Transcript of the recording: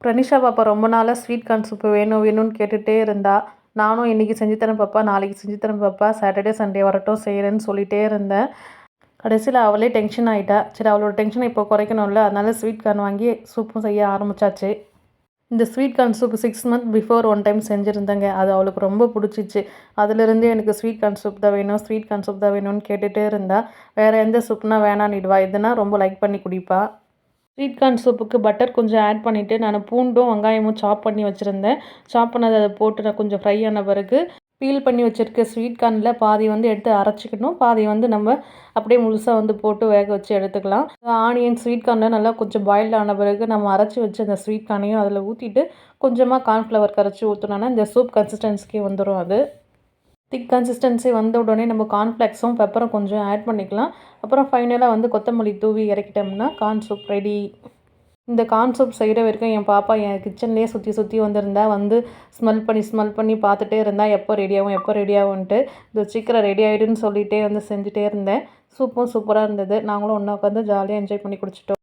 பிரனிஷா பாப்பா ரொம்ப நாளாக ஸ்வீட் கார்ன் சூப்பு வேணும் வேணும்னு கேட்டுகிட்டே இருந்தா. நானும் இன்றைக்கி செஞ்சு தரேன் பாப்பா, நாளைக்கு செஞ்சு தரேன் பாப்பா, சாட்டர்டே சண்டே வரட்டும் செய்கிறேன்னு சொல்லிகிட்டே இருந்தேன். கடைசியில் அவளே டென்ஷன் ஆகிட்டா. சரி, அவளோட டென்ஷனை இப்போ குறைக்கணும்ல, அதனால ஸ்வீட் கார்ன் வாங்கி சூப்பும் செய்ய ஆரம்பிச்சாச்சு. இந்த sweet corn soup 6 month before one time செஞ்சுருந்தேங்க. அது அவளுக்கு ரொம்ப பிடிச்சிச்சு. அதுலேருந்தே எனக்கு ஸ்வீட் கார்ன் சூப் தான் வேணும், ஸ்வீட் கார்ன் சூப் தான் வேணும்னு கேட்டுகிட்டே இருந்தா. வேறு எந்த சூப்னா வேணான்னிடுவா, இதுனா ரொம்ப லைக் பண்ணி குடிப்பா. ஸ்வீட் கார்ன் சூப்புக்கு பட்டர் கொஞ்சம் ஆட் பண்ணிவிட்டு நான் பூண்டும் வெங்காயமும் சாப் பண்ணி வச்சுருந்தேன். சாப் பண்ணதை அதை போட்டு நான் கொஞ்சம் ஃப்ரை ஆன பிறகு பீல் பண்ணி வச்சுருக்க ஸ்வீட் கார்னில் பாதி எடுத்து அரைச்சிக்கணும், பாதி நம்ம அப்படியே முழுசாக போட்டு வேக வச்சு எடுத்துக்கலாம். ஆனியன் ஸ்வீட் கார்னில் நல்லா கொஞ்சம் பாயில் ஆன பிறகு நம்ம அரைச்சி வச்சு அந்த ஸ்வீட் கார்னையும் அதில் ஊற்றிட்டு கொஞ்சமாக கார்ன்ஃப்ளவர் கரைச்சி ஊற்றினோன்னா இந்த சூப் கன்சிஸ்டன்சிக்கு வந்துடும். அது திக் கன்சிஸ்டன்சி வந்த உடனே நம்ம கார்ன்ஃப்ளெக்ஸும் பெப்பரும் கொஞ்சம் ஆட் பண்ணிக்கலாம். அப்புறம் ஃபைனலாக கொத்தமல்லி தூவி இறக்கிட்டோம்னா கார்ன் சூப் ரெடி. இந்த கார்ன் சூப் செய்கிற வரைக்கும் என் பாப்பா என் கிச்சன்லேயே சுற்றி வந்திருந்தா. ஸ்மெல் பண்ணி பார்த்துட்டே இருந்தா, எப்போ ரெடியாகும் எப்போ ரெடியாகும்ன்ட்டு. இந்த சீக்கிரம் ரெடி ஆகிடுன்னு சொல்லிகிட்டே செஞ்சுட்டே இருந்தேன். சூப்பும் சூப்பராக இருந்தது. நாங்களும் ஒன்றா உட்காந்து ஜாலியாக என்ஜாய் பண்ணி குடிச்சிட்டோம்.